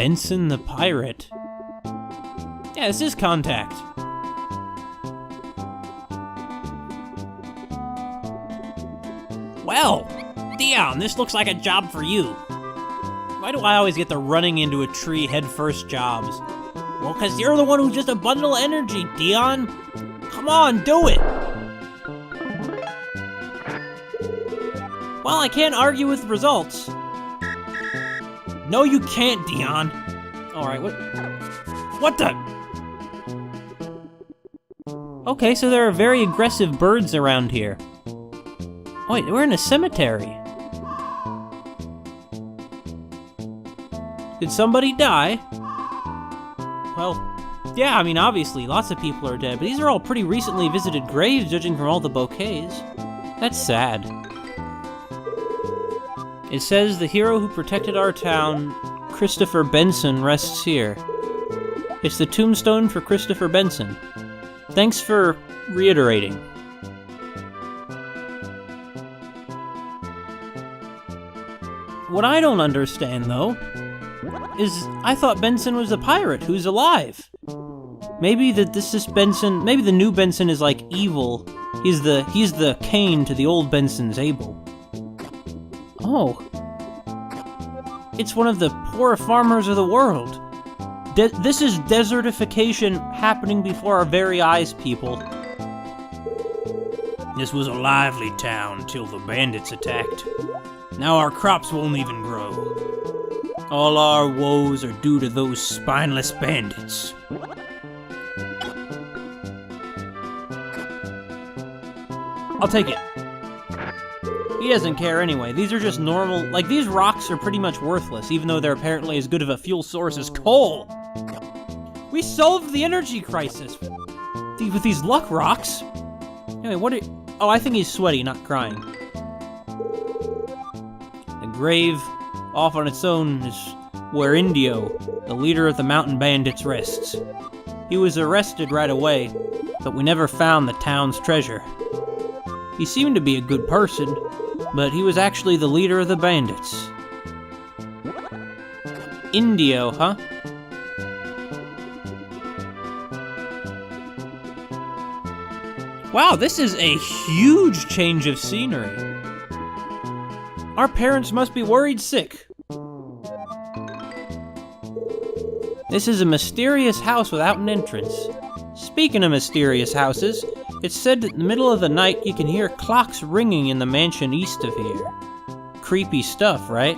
Benson the pirate. Yeah, this is Contact. Well, Dion, this looks like a job for you. Why do I always get the running into a tree headfirst jobs? Well, because you're the one who's just a bundle of energy, Dion. Come on, do it! Well, I can't argue with the results. No, you can't, Dion. Alright, what the? Okay, so there are very aggressive birds around here. Oh, wait, we're in a cemetery. Did somebody die? Well, yeah, I mean, obviously, lots of people are dead, but these are all pretty recently visited graves, judging from all the bouquets. That's sad. It says the hero who protected our town, Christopher Benson, rests here. It's the tombstone for Christopher Benson. Thanks for reiterating. What I don't understand, though, is I thought Benson was a pirate who's alive. Maybe maybe the new Benson is like evil. He's the Cain to the old Benson's Abel. Oh. It's one of the poor farmers of the world. This is desertification happening before our very eyes, people. This was a lively town till the bandits attacked. Now our crops won't even grow. All our woes are due to those spineless bandits. I'll take it. He doesn't care anyway. These are just normal... Like, these rocks are pretty much worthless, even though they're apparently as good of a fuel source as coal. We solved the energy crisis with these luck rocks. Anyway, what are... Oh, I think he's sweaty, not crying. The grave, off on its own, is where Indio, the leader of the mountain bandits, rests. He was arrested right away, but we never found the town's treasure. He seemed to be a good person, but he was actually the leader of the bandits. Indio, huh? Wow, this is a huge change of scenery. Our parents must be worried sick. This is a mysterious house without an entrance. Speaking of mysterious houses, it's said that in the middle of the night you can hear clocks ringing in the mansion east of here. Creepy stuff, right?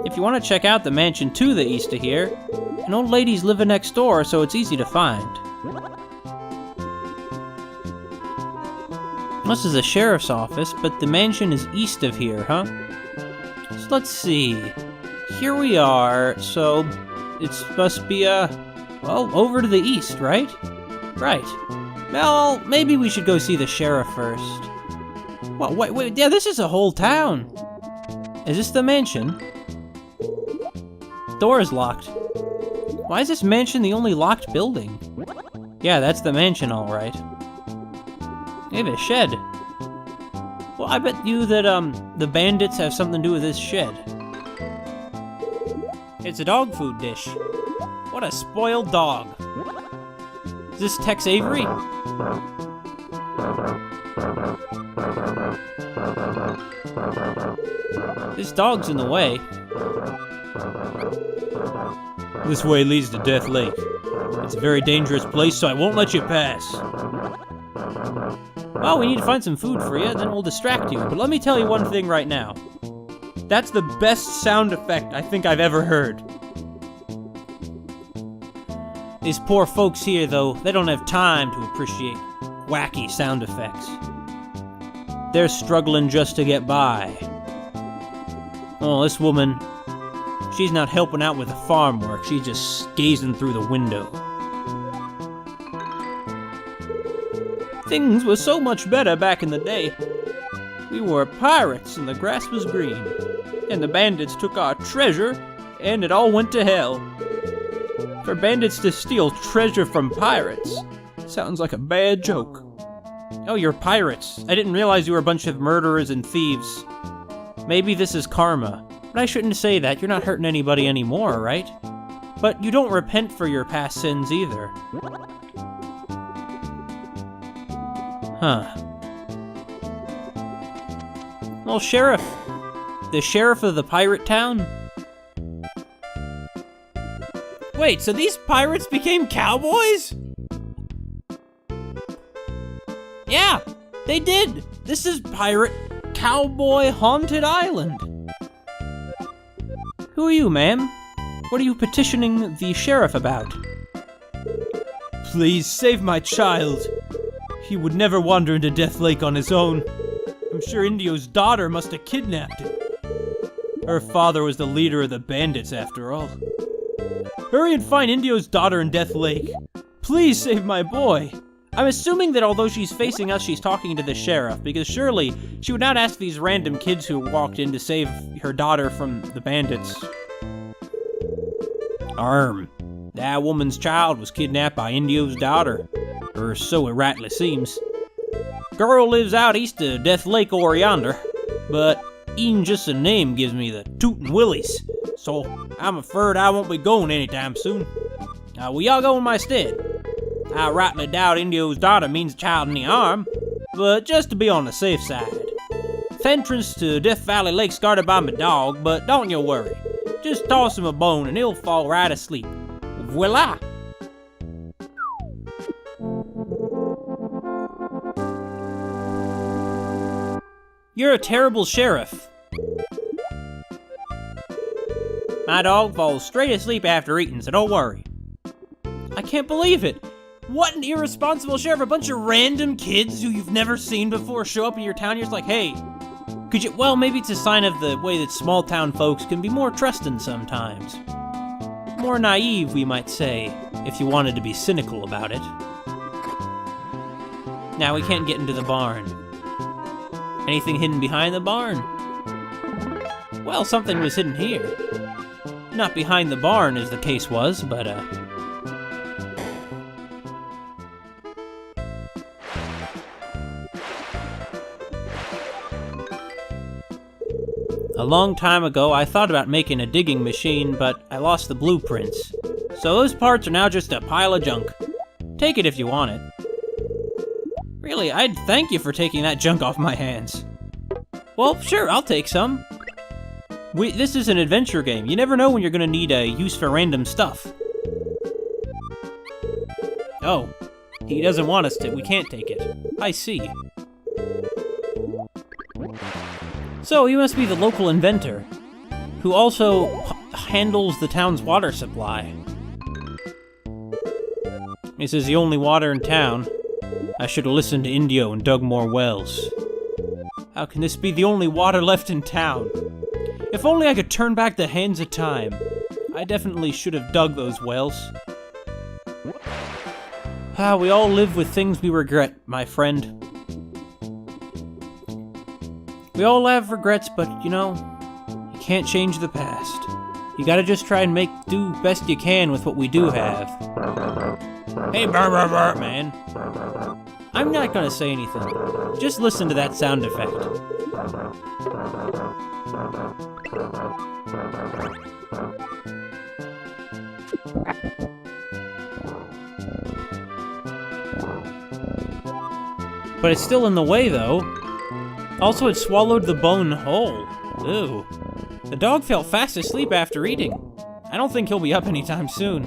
If you want to check out the mansion to the east of here, an old lady's living next door, so it's easy to find. This is a sheriff's office, but the mansion is east of here, huh? So let's see. Here we are, so it must be, well, over to the east, right? Right. Well, maybe we should go see the sheriff first. Well, wait, yeah, this is a whole town. Is this the mansion? Door is locked. Why is this mansion the only locked building? Yeah, that's the mansion, all right. They have a shed. Well, I bet you that, the bandits have something to do with this shed. It's a dog food dish. What a spoiled dog. Is this Tex Avery? This dog's in the way. This way leads to Death Lake. It's a very dangerous place, so I won't let you pass. Well, we need to find some food for you, then we'll distract you. But let me tell you one thing right now. That's the best sound effect I think I've ever heard. These poor folks here, though, they don't have time to appreciate wacky sound effects. They're struggling just to get by. Oh, this woman, she's not helping out with the farm work. She's just gazing through the window. Things were so much better back in the day. We were pirates and the grass was green. And the bandits took our treasure and it all went to hell. For bandits to steal treasure from pirates sounds like a bad joke. Oh, you're pirates. I didn't realize you were a bunch of murderers and thieves. Maybe this is karma. But I shouldn't say that. You're not hurting anybody anymore, right? But you don't repent for your past sins either. Huh. Well, Sheriff. The sheriff of the pirate town? Wait, so these pirates became cowboys? Yeah, they did. This is Pirate Cowboy Haunted Island. Who are you, ma'am? What are you petitioning the sheriff about? Please save my child. He would never wander into Death Lake on his own. I'm sure Indio's daughter must have kidnapped him. Her father was the leader of the bandits, after all. Hurry and find Indio's daughter in Death Lake. Please save my boy. I'm assuming that although she's facing us, she's talking to the sheriff, because surely she would not ask these random kids who walked in to save her daughter from the bandits. That woman's child was kidnapped by Indio's daughter, or so it rightly seems. Girl lives out east of Death Lake or yonder, but even just the name gives me the tootin' willies, so I'm afraid I won't be going anytime soon. Will y'all go in my stead? I rightly doubt Indio's daughter means a child in the arm, but just to be on the safe side. The entrance to Death Valley Lake's guarded by my dog, but don't you worry. Just toss him a bone and he'll fall right asleep. Voila! You're a terrible sheriff. My dog falls straight asleep after eating, so don't worry. I can't believe it. What an irresponsible sheriff. A bunch of random kids who you've never seen before show up in your town. You're just like, hey, could you... Well, maybe it's a sign of the way that small town folks can be more trusting sometimes. More naive, we might say, if you wanted to be cynical about it. Now we can't get into the barn. Anything hidden behind the barn? Well, something was hidden here. Not behind the barn, as the case was, but, A long time ago, I thought about making a digging machine, but I lost the blueprints. So those parts are now just a pile of junk. Take it if you want it. Really, I'd thank you for taking that junk off my hands. Well, sure, I'll take some. This is an adventure game. You never know when you're gonna need a use for random stuff. Oh, he doesn't want us to. We can't take it. I see. So, you must be the local inventor, who also handles the town's water supply. This is the only water in town. I should have listened to Indio and dug more wells. How can this be the only water left in town? If only I could turn back the hands of time. I definitely should have dug those wells. We all live with things we regret, my friend. We all have regrets, but, you know, you can't change the past. You gotta just try and do best you can with what we do have. Hey, brr, brr, brr, man. I'm not gonna say anything. Just listen to that sound effect. But it's still in the way, though. Also, it swallowed the bone whole. Ew. The dog fell fast asleep after eating. I don't think he'll be up anytime soon.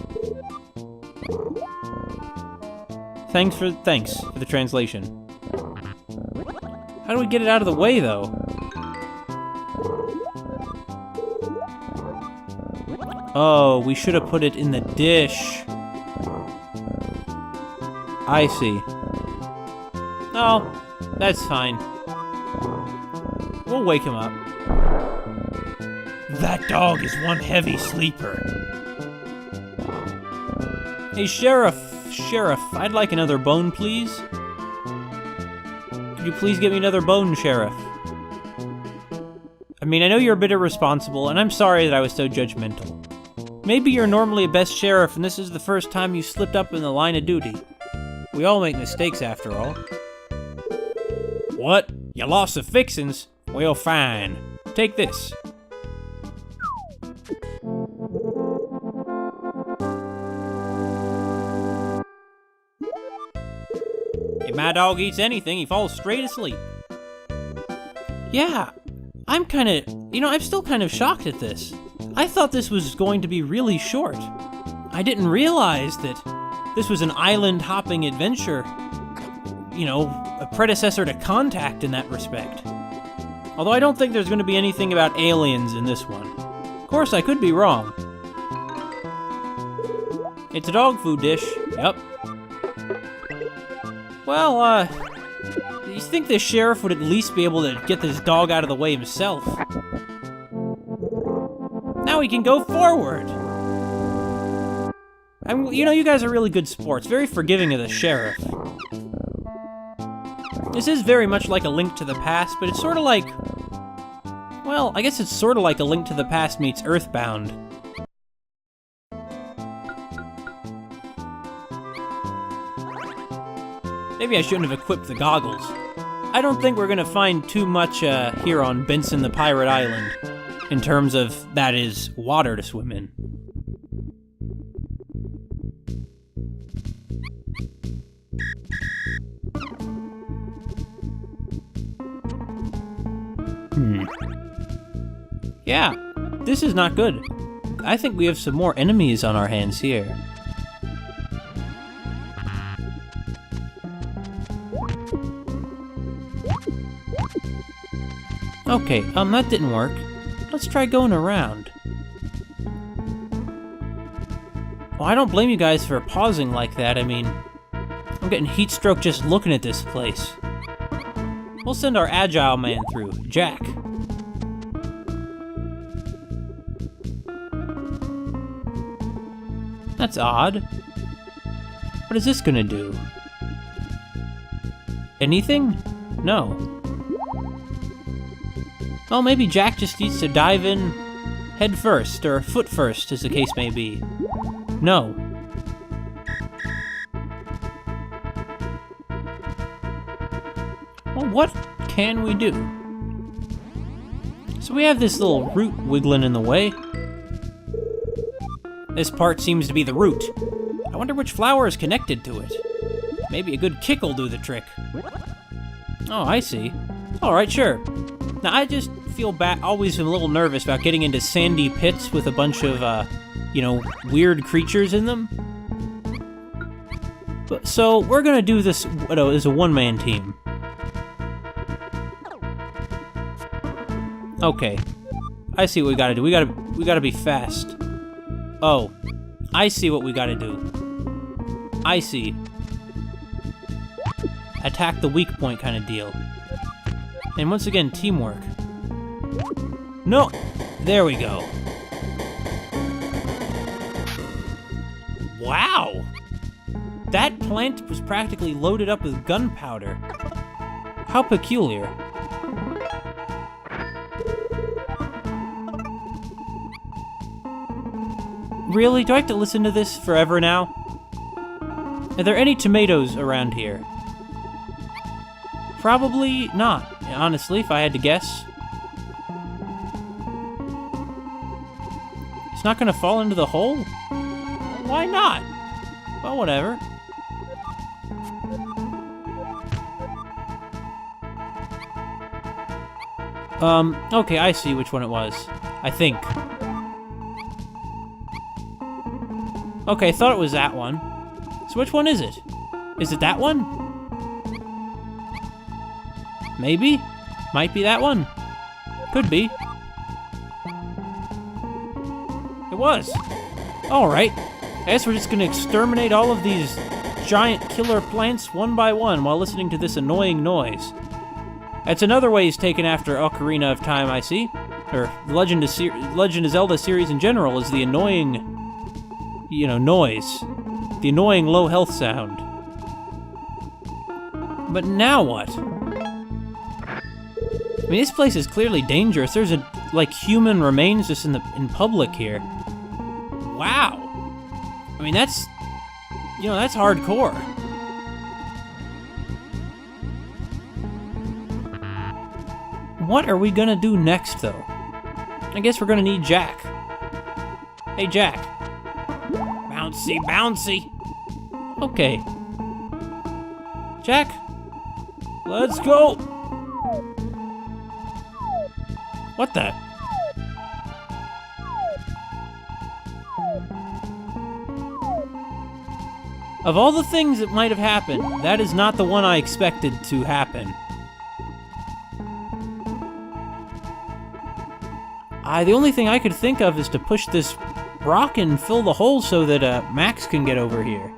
Thanks for the translation. How do we get it out of the way, though? Oh, we should have put it in the dish. I see. Oh, that's fine. We'll wake him up. That dog is one heavy sleeper. Hey, Sheriff, I'd like another bone, please. Could you please get me another bone, Sheriff? I mean, I know you're a bit irresponsible, and I'm sorry that I was so judgmental. Maybe you're normally a best sheriff, and this is the first time you slipped up in the line of duty. We all make mistakes, after all. What? You lost the fixins? Well, fine. Take this. If Mad Dog eats anything, he falls straight asleep. Yeah, I'm still kind of shocked at this. I thought this was going to be really short. I didn't realize that this was an island-hopping adventure. A predecessor to Contact in that respect. Although I don't think there's going to be anything about aliens in this one. Of course, I could be wrong. It's a dog food dish. Yep. Well, you think the sheriff would at least be able to get this dog out of the way himself? Now he can go forward! You guys are really good sports, very forgiving of the sheriff. This is very much like A Link to the Past, but it's sort of like... Well, I guess it's sort of like A Link to the Past meets Earthbound. Maybe I shouldn't have equipped the goggles. I don't think we're gonna find too much here on Benson the Pirate Island, in terms of, that is, water to swim in. Yeah, this is not good. I think we have some more enemies on our hands here. Okay, that didn't work. Let's try going around. Well, I don't blame you guys for pausing like that. I mean, I'm getting heat stroke just looking at this place. We'll send our agile man through, Jack. That's odd. What is this gonna do? Anything? No. Oh, maybe Jack just needs to dive in head first, or foot first, as the case may be. No. Well, what can we do? So we have this little root wiggling in the way. This part seems to be the root. I wonder which flower is connected to it. Maybe a good kick will do the trick. Oh, I see. Alright, sure. Now, I just feel always am a little nervous about getting into sandy pits with a bunch of, weird creatures in them. So, we're gonna do this as a one-man team. Okay. I see what we gotta do. We gotta be fast. Oh. I see what we gotta do. I see. Attack the weak point kind of deal. And once again, teamwork. No! There we go. Wow! That plant was practically loaded up with gunpowder. How peculiar. Really? Do I have to listen to this forever now? Are there any tomatoes around here? Probably not, honestly, if I had to guess. It's not gonna fall into the hole? Why not? Well, whatever. Okay, I see which one it was. I think. Okay, I thought it was that one. So which one is it? Is it that one? Maybe? Might be that one. Could be. It was. Alright. I guess we're just gonna exterminate all of these giant killer plants one by one while listening to this annoying noise. That's another way he's taken after Ocarina of Time, I see. Or Legend of Zelda series in general is the annoying, noise. The annoying low health sound. But now what? I mean, this place is clearly dangerous. There's human remains just in public here. Wow. I mean, that's hardcore. What are we gonna do next, though? I guess we're gonna need Jack. Hey, Jack. Bouncy, bouncy. Okay. Jack, let's go. What the? Of all the things that might have happened, that is not the one I expected to happen. The only thing I could think of is to push this rock and fill the hole so that Max can get over here.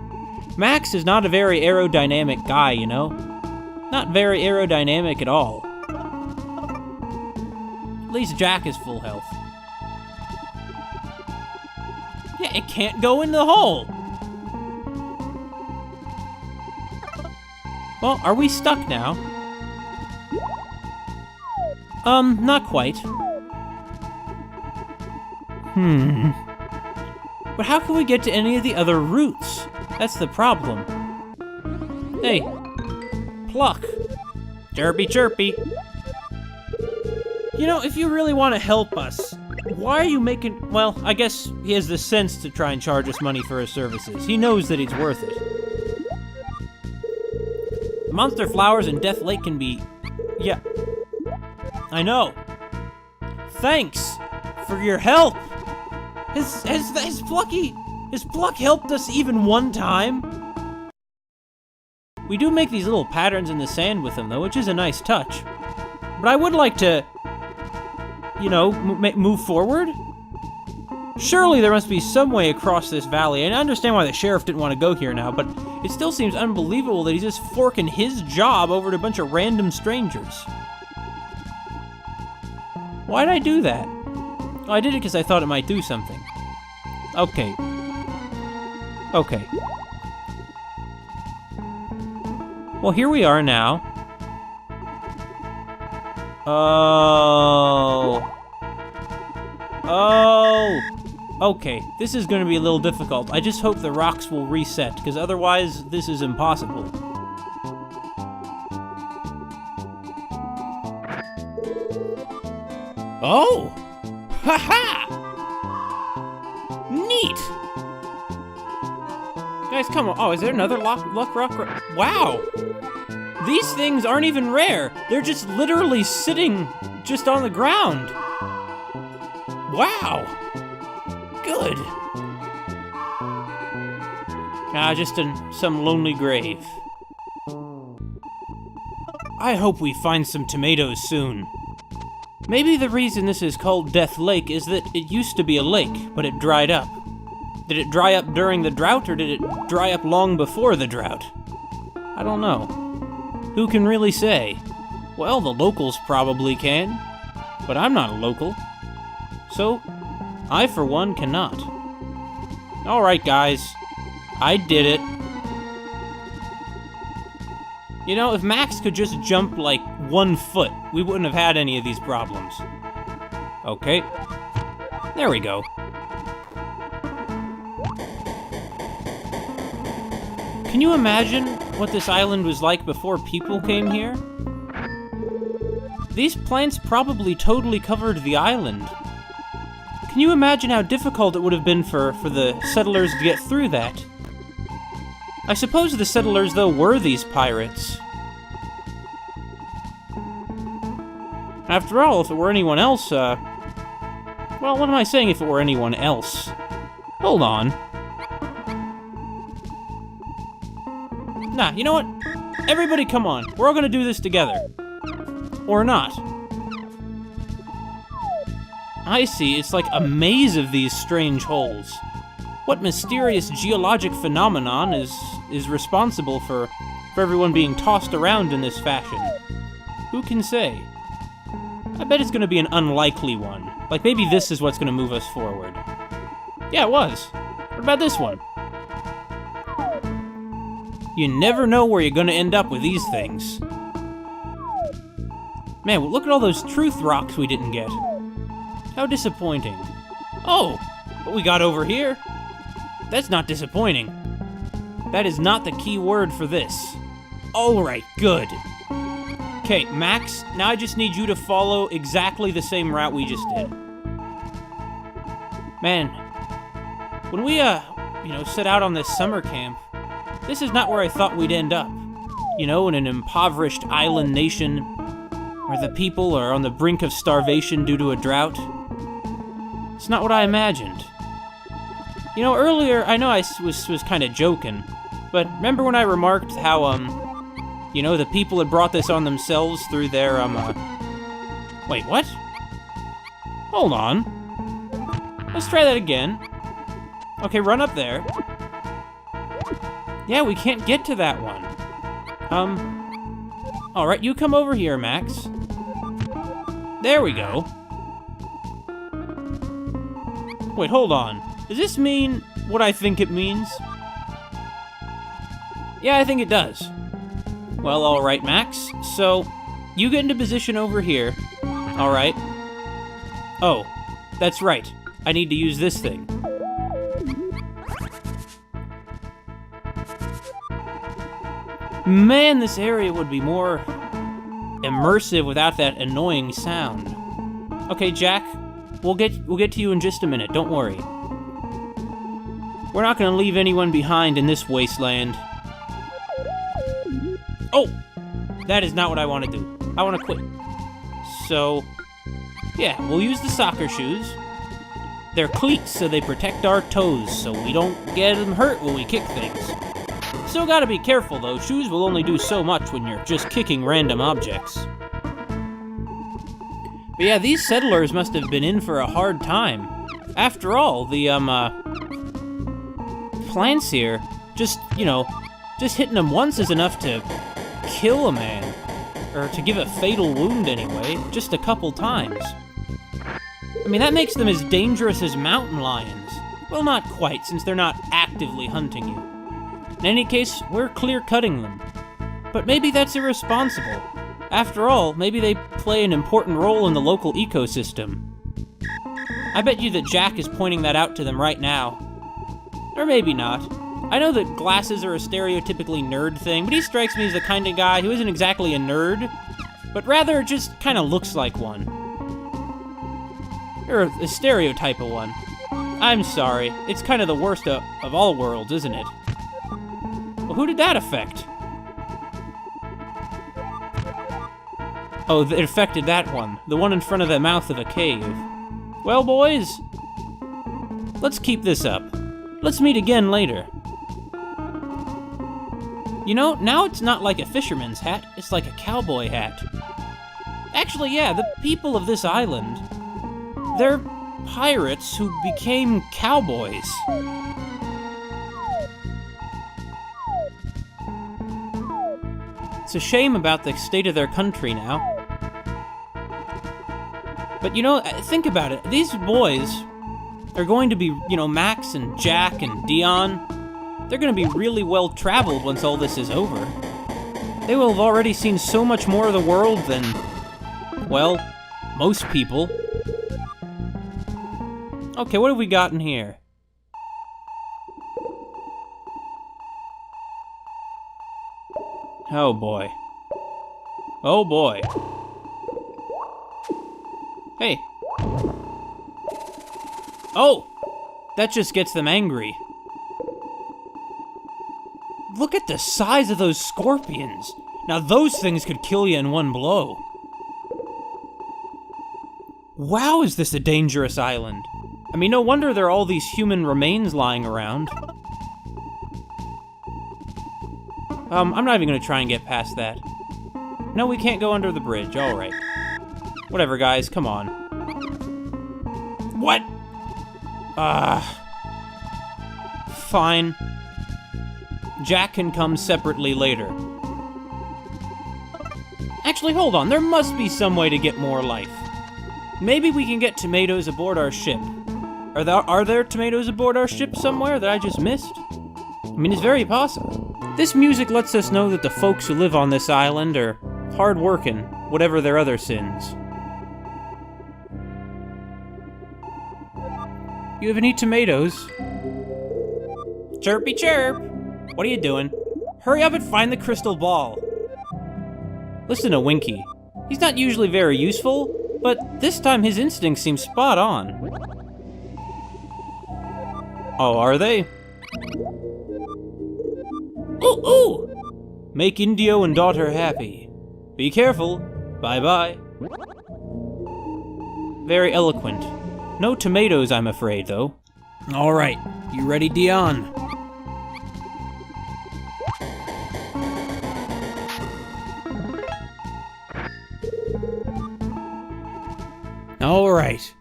Max is not a very aerodynamic guy, you know? Not very aerodynamic at all. At least Jack is full health. Yeah, it can't go in the hole! Well, are we stuck now? Not quite. But how can we get to any of the other routes? That's the problem. Hey, Pluck. Chirpy chirpy. You know, if you really want to help us, why are you making... Well, I guess he has the sense to try and charge us money for his services. He knows that it's worth it. Monster flowers in Death Lake can be... Yeah. I know. Thanks for your help. His pluck helped us even one time. We do make these little patterns in the sand with him, though, which is a nice touch. But I would like to, you know, move forward. Surely there must be some way across this valley, and I understand why the sheriff didn't want to go here now, but it still seems unbelievable that he's just forking his job over to a bunch of random strangers. Why'd I do that? Oh, I did it because I thought it might do something. Okay. Okay. Well, here we are now. Oh. Oh. Okay, this is going to be a little difficult. I just hope the rocks will reset, because otherwise this is impossible. Oh! Ha-ha! Neat! Guys, come on. Oh, is there another luck rock? Wow! These things aren't even rare. They're just literally sitting just on the ground. Wow! Good. Just in some lonely grave. I hope we find some tomatoes soon. Maybe the reason this is called Death Lake is that it used to be a lake, but it dried up. Did it dry up during the drought, or did it dry up long before the drought? I don't know. Who can really say? Well, the locals probably can, but I'm not a local. So, I, for one, cannot. Alright, guys. I did it. You know, if Max could just jump, like, 1 foot, we wouldn't have had any of these problems. Okay. There we go. Can you imagine what this island was like before people came here? These plants probably totally covered the island. Can you imagine how difficult it would have been for the settlers to get through that? I suppose the settlers, though, were these pirates. After all, if it were anyone else, well, what am I saying if it were anyone else? Hold on. Nah, you know what? Everybody come on. We're all gonna do this together. Or not. I see, it's like a maze of these strange holes. What mysterious geologic phenomenon is responsible for everyone being tossed around in this fashion? Who can say? I bet it's gonna be an unlikely one. Like maybe this is what's gonna move us forward. Yeah, it was. What about this one? You never know where you're gonna end up with these things. Man, well, look at all those truth rocks we didn't get. How disappointing. Oh, what we got over here? That's not disappointing. That is not the key word for this. Alright, good. Okay, Max, now I just need you to follow exactly the same route we just did. Man, when we, set out on this summer camp, this is not where I thought we'd end up. In an impoverished island nation where the people are on the brink of starvation due to a drought. It's not what I imagined. Earlier, I know I was kind of joking, but remember when I remarked how, the people had brought this on themselves through their, Wait, what? Hold on. Let's try that again. Okay, run up there. Yeah, we can't get to that one. Alright, you come over here, Max. There we go. Wait, hold on. Does this mean what I think it means? Yeah, I think it does. Well, alright, Max. So, you get into position over here. Alright. Oh, that's right. I need to use this thing. Man, this area would be more immersive without that annoying sound. Okay, Jack, we'll get to you in just a minute, don't worry. We're not gonna leave anyone behind in this wasteland. Oh! That is not what I want to do. I want to quit. So, yeah, we'll use the soccer shoes. They're cleats, so they protect our toes, so we don't get them hurt when we kick things. Still gotta be careful, though. Shoes will only do so much when you're just kicking random objects. But yeah, these settlers must have been in for a hard time. After all, the, plants here, just hitting them once is enough to kill a man. Or to give a fatal wound, anyway, just a couple times. I mean, that makes them as dangerous as mountain lions. Well, not quite, since they're not actively hunting you. In any case, we're clear-cutting them. But maybe that's irresponsible. After all, maybe they play an important role in the local ecosystem. I bet you that Jack is pointing that out to them right now. Or maybe not. I know that glasses are a stereotypically nerd thing, but he strikes me as the kind of guy who isn't exactly a nerd, but rather just kind of looks like one. Or a stereotype of one. I'm sorry, it's kind of the worst of all worlds, isn't it? Well, who did that affect? Oh, it affected that one. The one in front of the mouth of a cave. Well, boys, let's keep this up. Let's meet again later. Now it's not like a fisherman's hat, it's like a cowboy hat. Actually, yeah, the people of this island, they're pirates who became cowboys. It's a shame about the state of their country now. But think about it. These boys are going to be, Max and Jack and Dion. They're going to be really well traveled once all this is over. They will have already seen so much more of the world than, well, most people. Okay, what have we got in here? Oh boy. Oh boy. Hey. Oh! That just gets them angry. Look at the size of those scorpions. Now those things could kill you in one blow. Wow, is this a dangerous island? I mean, no wonder there are all these human remains lying around. I'm not even gonna try and get past that. No, we can't go under the bridge, alright. Whatever, guys, come on. What? Fine. Jack can come separately later. Actually, hold on, there must be some way to get more life. Maybe we can get tomatoes aboard our ship. Are there tomatoes aboard our ship somewhere that I just missed? I mean, it's very possible. This music lets us know that the folks who live on this island are hard-working, whatever their other sins. You have any tomatoes? Chirpy chirp! What are you doing? Hurry up and find the crystal ball. Listen to Winky. He's not usually very useful, but this time his instincts seem spot on. Oh, are they? Ooh, ooh! Make Indio and daughter happy. Be careful. Bye-bye. Very eloquent. No tomatoes, I'm afraid, though. All right. You ready, Dion? All right.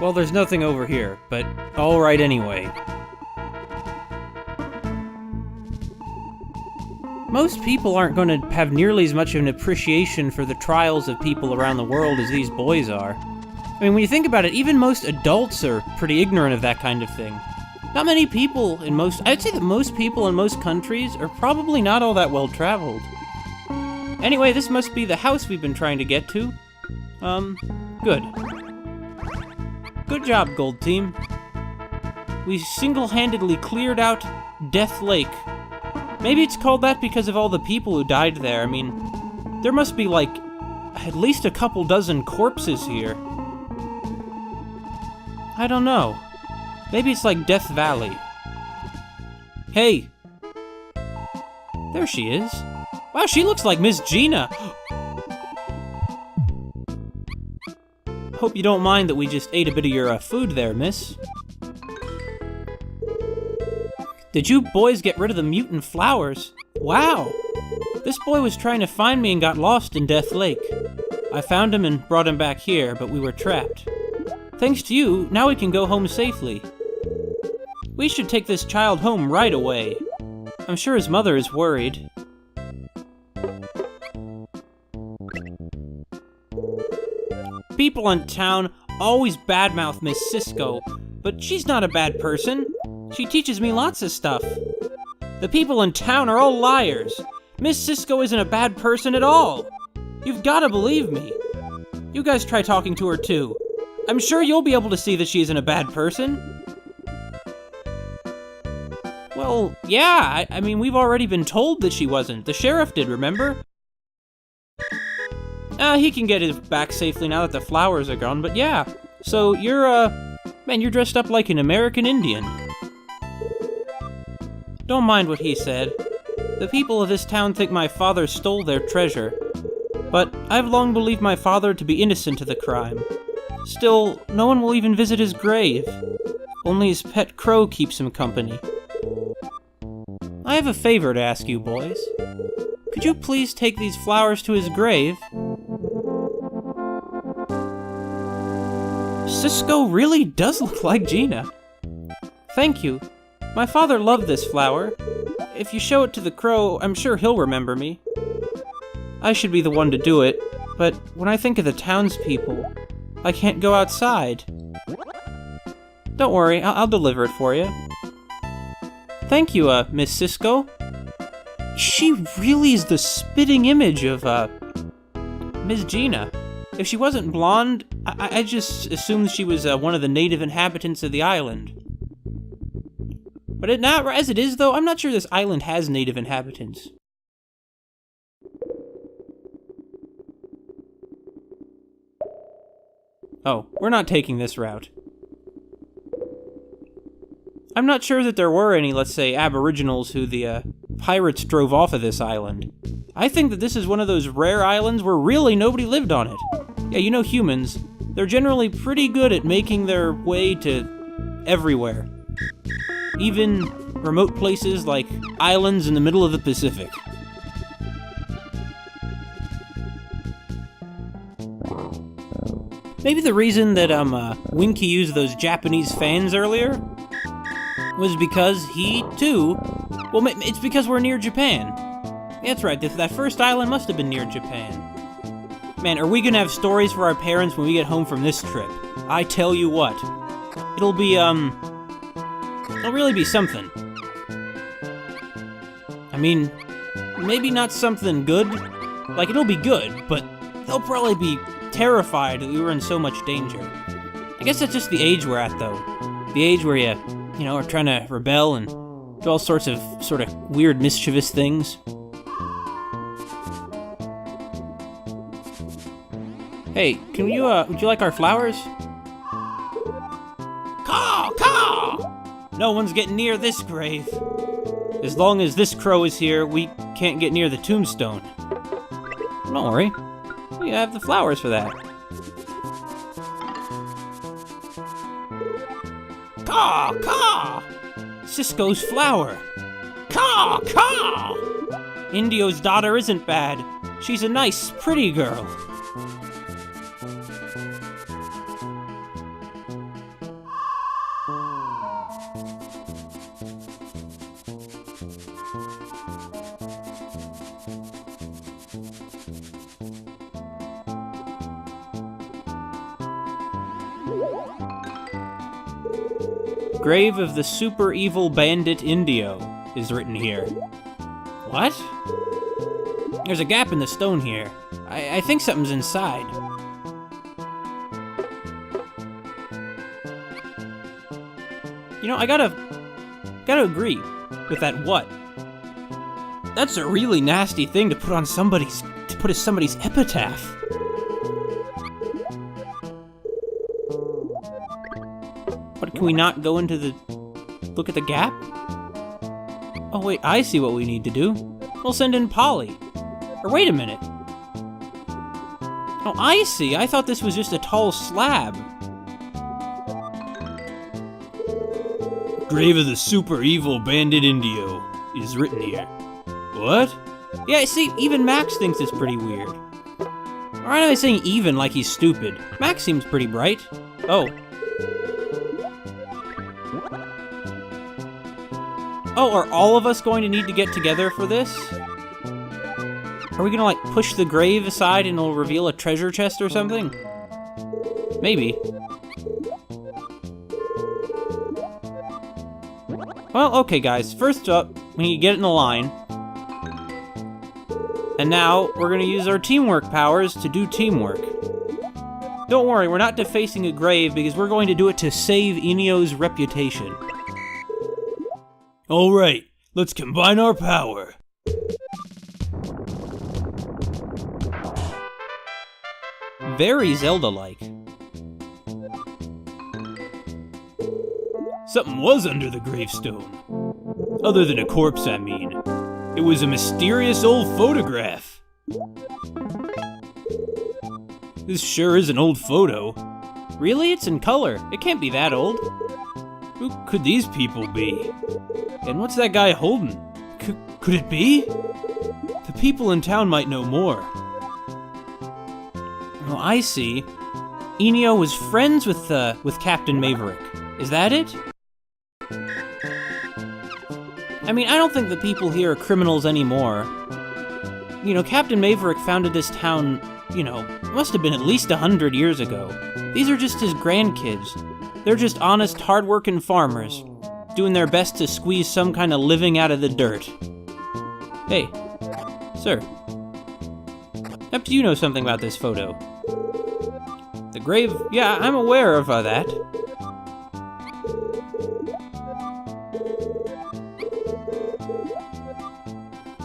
Well, there's nothing over here, but all right anyway. Most people aren't going to have nearly as much of an appreciation for the trials of people around the world as these boys are. I mean, when you think about it, even most adults are pretty ignorant of that kind of thing. Not many people I'd say that most people in most countries are probably not all that well traveled. Anyway, this must be the house we've been trying to get to. Good. Good job, Gold Team. We single-handedly cleared out Death Lake. Maybe it's called that because of all the people who died there. I mean, there must be, like, at least a couple dozen corpses here. I don't know. Maybe it's like Death Valley. Hey! There she is. Wow, she looks like Miss Gina! Hope you don't mind that we just ate a bit of your food there, miss. Did you boys get rid of the mutant flowers? Wow! This boy was trying to find me and got lost in Death Lake. I found him and brought him back here, but we were trapped. Thanks to you, now we can go home safely. We should take this child home right away. I'm sure his mother is worried. People in town always badmouth Miss Sisko, but she's not a bad person. She teaches me lots of stuff. The people in town are all liars. Miss Sisko isn't a bad person at all. You've gotta believe me. You guys try talking to her too. I'm sure you'll be able to see that she isn't a bad person. Well, yeah, I mean, we've already been told that she wasn't. The sheriff did, remember? He can get his back safely now that the flowers are gone, but yeah. So, you're dressed up like an American Indian. Don't mind what he said. The people of this town think my father stole their treasure. But I've long believed my father to be innocent of the crime. Still, no one will even visit his grave. Only his pet crow keeps him company. I have a favor to ask you, boys. Could you please take these flowers to his grave? Sisko really does look like Gina. Thank you. My father loved this flower. If you show it to the crow, I'm sure he'll remember me. I should be the one to do it, but when I think of the townspeople, I can't go outside. Don't worry, I'll deliver it for you. Thank you, Miss Sisko. She really is the spitting image of, Miss Gina. If she wasn't blonde, I just assumed she was one of the native inhabitants of the island. But as it is, though, I'm not sure this island has native inhabitants. Oh, we're not taking this route. I'm not sure that there were any, let's say, aboriginals who the pirates drove off of this island. I think that this is one of those rare islands where really nobody lived on it. Yeah, you know humans, they're generally pretty good at making their way to everywhere. Even remote places like islands in the middle of the Pacific. Maybe the reason that Winky used those Japanese fans earlier was because he, too... Well, it's because we're near Japan. That's right, that first island must have been near Japan. Man, are we gonna have stories for our parents when we get home from this trip? I tell you what. It'll be, it'll really be something. I mean, maybe not something good. Like, it'll be good, but they'll probably be terrified that we were in so much danger. I guess that's just the age we're at, though. The age where you know, are trying to rebel and do all sorts of sort of weird, mischievous things. Hey, can you, would you like our flowers? Caw! Caw! No one's getting near this grave. As long as this crow is here, we can't get near the tombstone. Don't worry. We have the flowers for that. Caw! Caw! Sisko's flower. Caw! Caw! Indio's daughter isn't bad. She's a nice, pretty girl. Grave of the super evil bandit Indio is written here. What? There's a gap in the stone here. I think something's inside. You know, I gotta agree with that what. That's a really nasty thing to put on somebody's epitaph. But can we not go into the... look at the gap? Oh wait, I see what we need to do. We'll send in Polly. Or wait a minute. Oh, I see. I thought this was just a tall slab. Grave of the super evil bandit Indio is written here. What? Yeah, see, even Max thinks it's pretty weird. Or am I saying even like he's stupid? Max seems pretty bright. Oh. Oh, are all of us going to need to get together for this? Are we gonna, like, push the grave aside and it'll reveal a treasure chest or something? Maybe. Well, okay, guys. First up, we need to get in the line. And now, we're gonna use our teamwork powers to do teamwork. Don't worry, we're not defacing a grave because we're going to do it to save Inio's reputation. Alright, let's combine our power. Very Zelda-like. Something was under the gravestone. Other than a corpse, I mean. It was a mysterious old photograph. This sure is an old photo. Really? It's in color. It can't be that old. Who could these people be? And what's that guy holding? Could it be? The people in town might know more. Oh, I see. Inio was friends with Captain Maverick. Is that it? I mean, I don't think the people here are criminals anymore. You know, Captain Maverick founded this town, you know, must have been at least 100 years ago. These are just his grandkids. They're just honest, hard-working farmers, doing their best to squeeze some kind of living out of the dirt. Hey, sir. Perhaps you know something about this photo. The grave, yeah, I'm aware of that.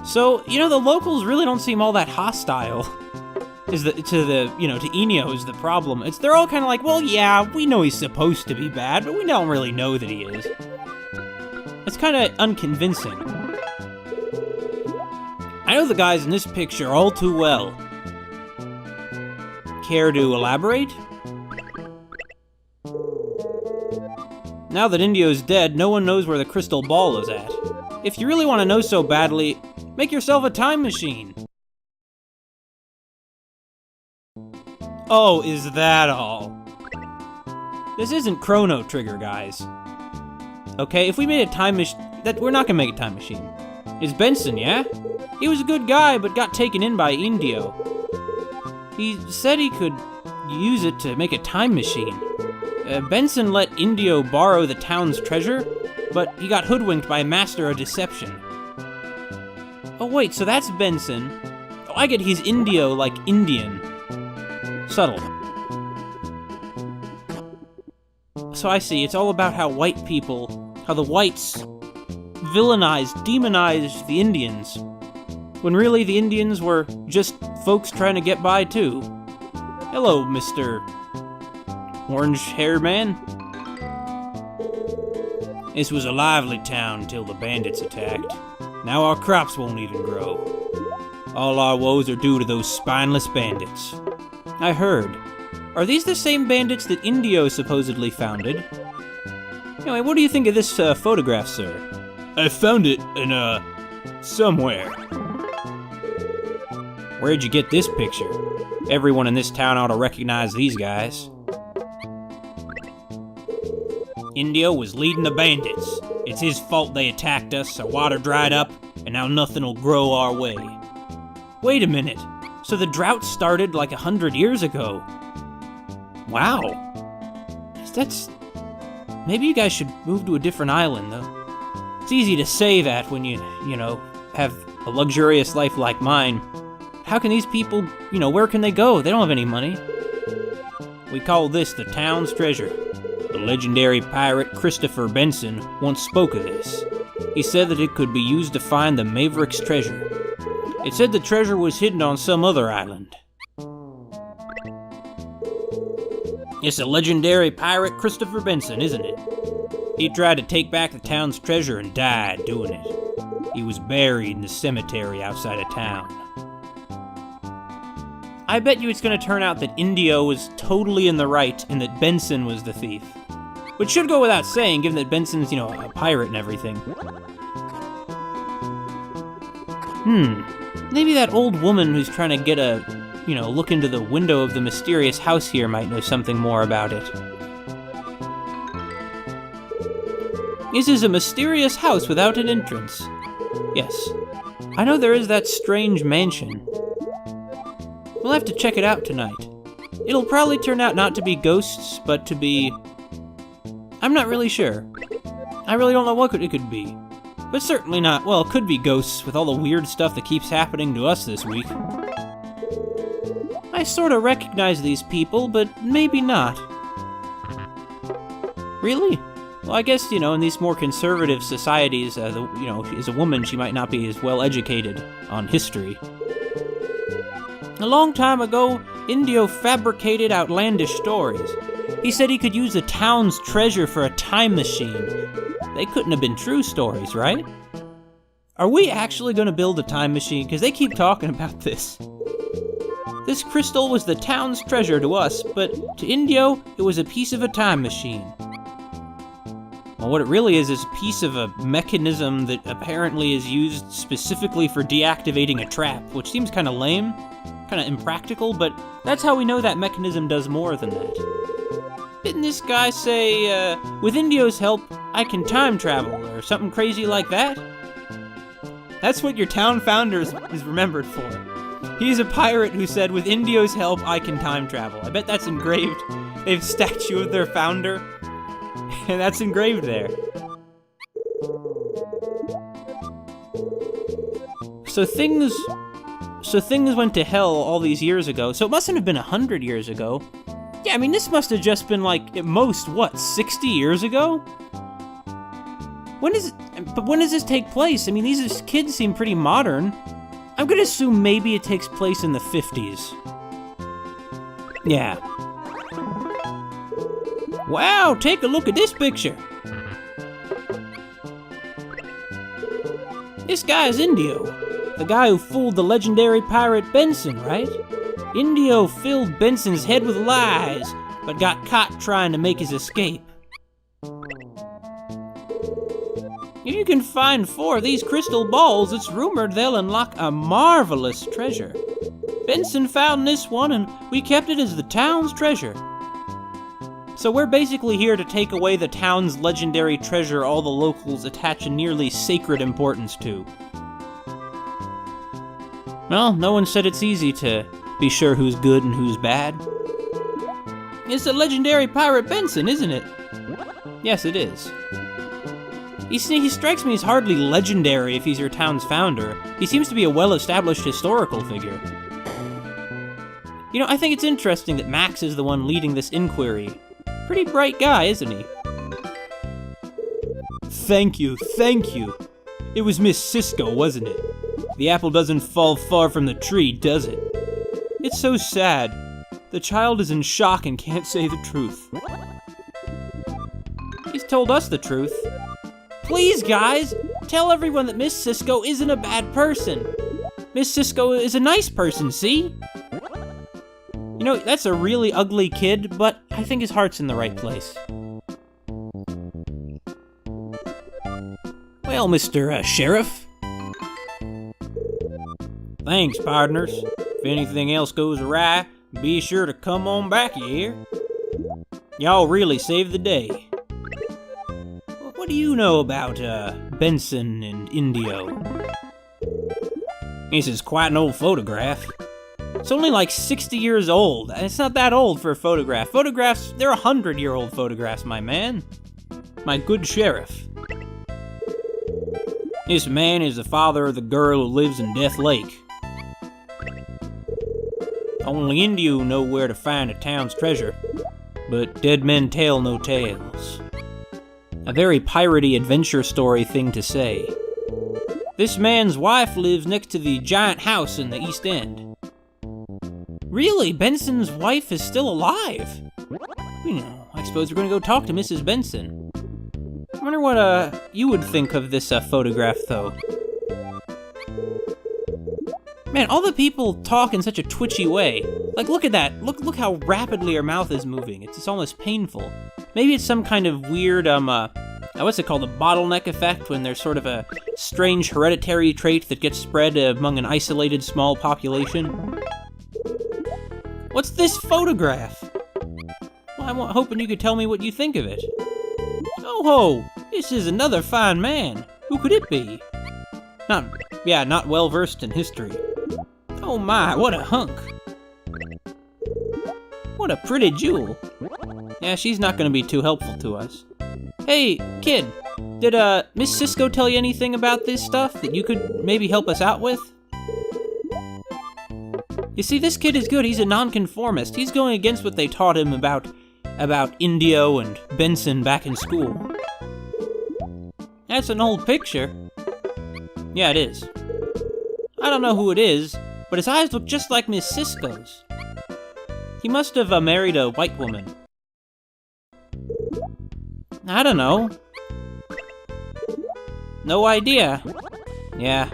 So, you know, the locals really don't seem all that hostile. To Inio is the problem. They're all kind of like, well, yeah, we know he's supposed to be bad, but we don't really know that he is. It's kind of unconvincing. I know the guys in this picture all too well. Care to elaborate? Now that Indio's dead, no one knows where the crystal ball is at. If you really want to know so badly, make yourself a time machine. Oh, is that all? This isn't Chrono Trigger, guys. Okay, if we made a time machine... we're not gonna make a time machine. It's Benson, yeah? He was a good guy, but got taken in by Indio. He said he could use it to make a time machine. Benson let Indio borrow the town's treasure, but he got hoodwinked by a master of deception. Oh wait, so that's Benson. Oh, I get he's Indio like Indian. Subtle. So I see, it's all about how the whites villainized, demonized the Indians, when really the Indians were just folks trying to get by too. Hello, Mr. Orange Hair Man. This was a lively town until the bandits attacked. Now our crops won't even grow. All our woes are due to those spineless bandits. I heard. Are these the same bandits that Indio supposedly founded? Anyway, what do you think of this photograph, sir? I found it in, somewhere. Where'd you get this picture? Everyone in this town ought to recognize these guys. Indio was leading the bandits. It's his fault they attacked us, so water dried up, and now nothing will grow our way. Wait a minute. So the drought started like 100 years ago. Wow. That's... Maybe you guys should move to a different island, though. It's easy to say that when you know, have a luxurious life like mine. How can these people, where can they go? They don't have any money. We call this the town's treasure. The legendary pirate Christopher Benson once spoke of this. He said that it could be used to find the Maverick's treasure. It said the treasure was hidden on some other island. It's the legendary pirate Christopher Benson, isn't it? He tried to take back the town's treasure and died doing it. He was buried in the cemetery outside of town. I bet you it's going to turn out that Indio was totally in the right and that Benson was the thief. Which should go without saying, given that Benson's, a pirate and everything. Maybe that old woman who's trying to get a, look into the window of the mysterious house here might know something more about it. This is a mysterious house without an entrance. Yes, I know there is that strange mansion. We'll have to check it out tonight. It'll probably turn out not to be ghosts, but to be... I'm not really sure. I really don't know what it could be. But certainly not, well, it could be ghosts with all the weird stuff that keeps happening to us this week. I sort of recognize these people, but maybe not. Really? Well, I guess, in these more conservative societies, as a woman, she might not be as well educated on history. A long time ago, Indio fabricated outlandish stories. He said he could use the town's treasure for a time machine. They couldn't have been true stories, right? Are we actually going to build a time machine? Because they keep talking about this. This crystal was the town's treasure to us, but to Indio, it was a piece of a time machine. Well, what it really is a piece of a mechanism that apparently is used specifically for deactivating a trap, which seems kind of lame, kind of impractical, but that's how we know that mechanism does more than that. Didn't this guy say, with Indio's help, I can time travel, or something crazy like that? That's what your town founder is remembered for. He's a pirate who said, with Indio's help, I can time travel. I bet that's engraved. They have a statue of their founder, and that's engraved there. So things went to hell all these years ago, so it mustn't have been 100 years ago. Yeah, I mean, this must have just been like, at most, 60 years ago? When does this take place? I mean, these kids seem pretty modern. I'm gonna assume maybe it takes place in the 50s. Yeah. Wow, take a look at this picture. This guy is Indio, the guy who fooled the legendary pirate Benson, right? Indio filled Benson's head with lies, but got caught trying to make his escape. If you can find 4 of these crystal balls, it's rumored they'll unlock a marvelous treasure. Benson found this one, and we kept it as the town's treasure. So we're basically here to take away the town's legendary treasure all the locals attach a nearly sacred importance to. Well, no one said it's easy to be sure who's good and who's bad. It's the legendary pirate Benson, isn't it? Yes, it is. He strikes me as hardly legendary if he's your town's founder. He seems to be a well-established historical figure. I think it's interesting that Max is the one leading this inquiry. Pretty bright guy, isn't he? Thank you. It was Miss Sisko, wasn't it? The apple doesn't fall far from the tree, does it? It's so sad. The child is in shock and can't say the truth. He's told us the truth. Please, guys, tell everyone that Miss Sisko isn't a bad person. Miss Sisko is a nice person, see? You know, that's a really ugly kid, but I think his heart's in the right place. Well, Mr. Sheriff. Thanks, partners. If anything else goes awry, be sure to come on back, you hear? Y'all really saved the day. What do you know about, Benson and Indio? This is quite an old photograph. It's only like 60 years old, and it's not that old for a photograph. Photographs, they're 100-year-old photographs, my man. My good sheriff. This man is the father of the girl who lives in Death Lake. Only Indio know where to find a town's treasure, but dead men tell no tales. A very piratey adventure story thing to say. This man's wife lives next to the giant house in the East End. Really? Benson's wife is still alive? You know, I suppose we're gonna go talk to Mrs. Benson. I wonder what, you would think of this, photograph, though. Man, all the people talk in such a twitchy way. Like, look at that. Look how rapidly her mouth is moving. It's almost painful. Maybe it's some kind of weird, what's it called? A bottleneck effect, when there's sort of a strange hereditary trait that gets spread among an isolated small population. What's this photograph? Well, I'm hoping you could tell me what you think of it. Oh ho! This is another fine man. Who could it be? Not well versed in history. Oh my, what a hunk. What a pretty jewel. Yeah, she's not gonna be too helpful to us. Hey, kid, did Miss Sisko tell you anything about this stuff that you could maybe help us out with? You see, this kid is good. He's a nonconformist. He's going against what they taught him about Indio and Benson back in school. That's an old picture. Yeah, it is. I don't know who it is, but his eyes look just like Miss Sisko's. He must have married a white woman. I don't know. No idea. Yeah.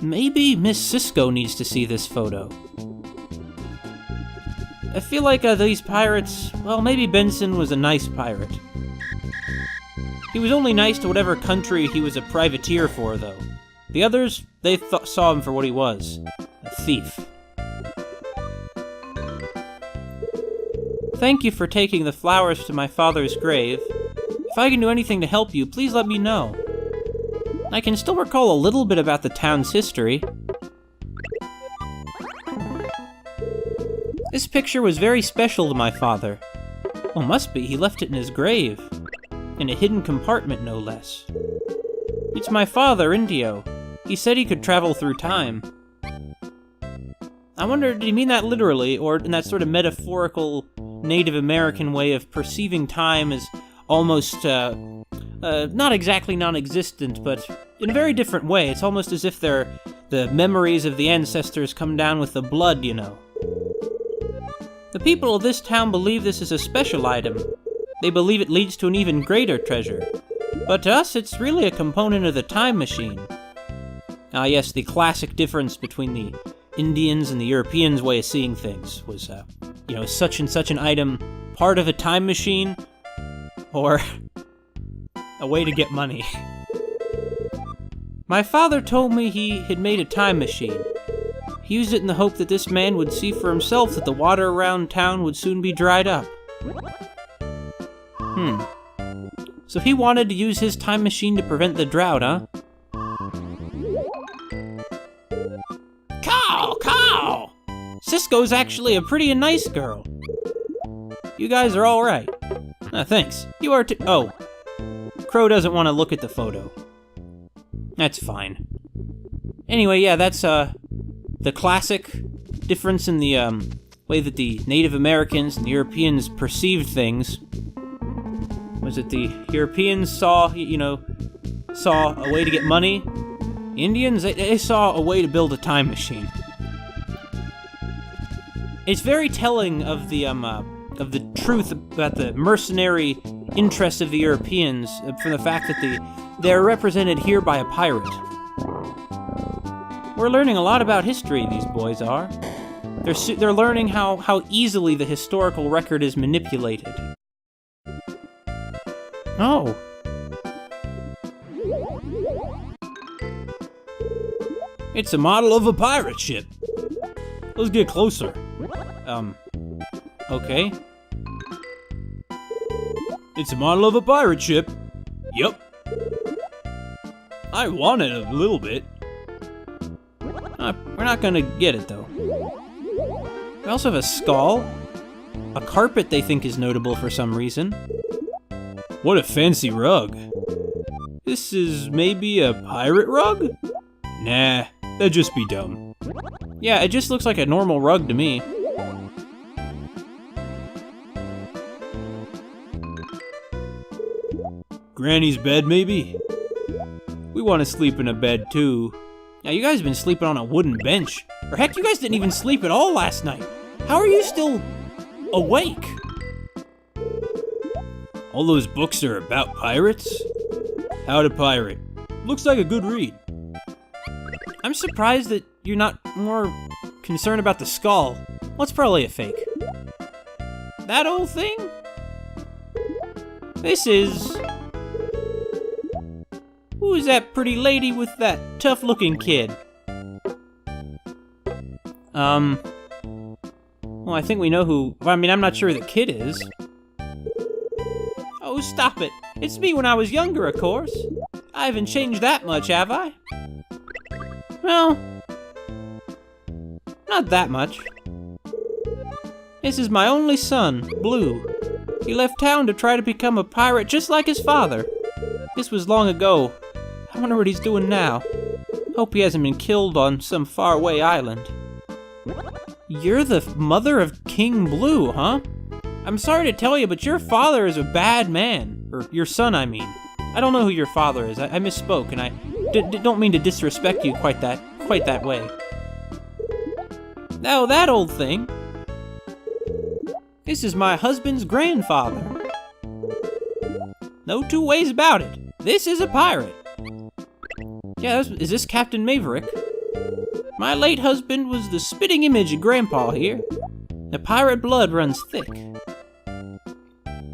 Maybe Miss Sisko needs to see this photo. I feel like these pirates... Well, maybe Benson was a nice pirate. He was only nice to whatever country he was a privateer for, though. The others, they saw him for what he was. A thief. Thank you for taking the flowers to my father's grave. If I can do anything to help you, please let me know. I can still recall a little bit about the town's history. This picture was very special to my father. Well, must be, he left it in his grave. In a hidden compartment, no less. It's my father, Indio. He said he could travel through time. I wonder, did he mean that literally, or in that sort of metaphorical Native American way of perceiving time as almost, not exactly non-existent, but in a very different way. It's almost as if the memories of the ancestors come down with the blood, you know. The people of this town believe this is a special item. They believe it leads to an even greater treasure. But to us, it's really a component of the time machine. Ah yes, the difference between the Indians and the Europeans' way of seeing things was, such and such an item part of a time machine, or a way to get money. My father told me he had made a time machine. He used it in the hope that this man would see for himself that the water around town would soon be dried up. So he wanted to use his time machine to prevent the drought, huh? Caw! Sisko's actually a pretty nice girl. You guys are alright. Thanks. You are too. Oh. Crow doesn't want to look at the photo. That's fine. Anyway, yeah, that's, the classic difference in the, way that the Native Americans and the Europeans perceived things. Was it the Europeans saw a way to get money? The Indians, they saw a way to build a time machine. It's very telling of the of the truth about the mercenary interests of the Europeans from the fact that they're represented here by a pirate. We're learning a lot about history, these boys are. They're learning how easily the historical record is manipulated. Oh. It's a model of a pirate ship. Let's get closer. Okay. It's a model of a pirate ship. Yep. I want it a little bit. We're not gonna get it, though. We also have a skull. A carpet they think is notable for some reason. What a fancy rug. This is maybe a pirate rug? Nah, that'd just be dumb. Yeah, it just looks like a normal rug to me. Granny's bed, maybe? We want to sleep in a bed, too. Now, you guys have been sleeping on a wooden bench. Or heck, you guys didn't even sleep at all last night. How are you still awake? All those books are about pirates? How to Pirate. Looks like a good read. I'm surprised that you're not more concerned about the skull. Well, it's probably a fake. That old thing? This is... Who is that pretty lady with that tough-looking kid? Well, I think we know who... Well, I mean, I'm not sure who the kid is. Oh, stop it. It's me when I was younger, of course. I haven't changed that much, have I? Well... Not that much. This is my only son, Blue. He left town to try to become a pirate just like his father. This was long ago. I wonder what he's doing now. Hope he hasn't been killed on some faraway island. You're the mother of King Blue, huh? I'm sorry to tell you, but your father is a bad man. Or your son, I mean. I don't know who your father is. I misspoke, and I don't mean to disrespect you quite that way. Now that old thing. This is my husband's grandfather. No two ways about it. This is a pirate. Yeah, is this Captain Maverick? My late husband was the spitting image of Grandpa here. The pirate blood runs thick.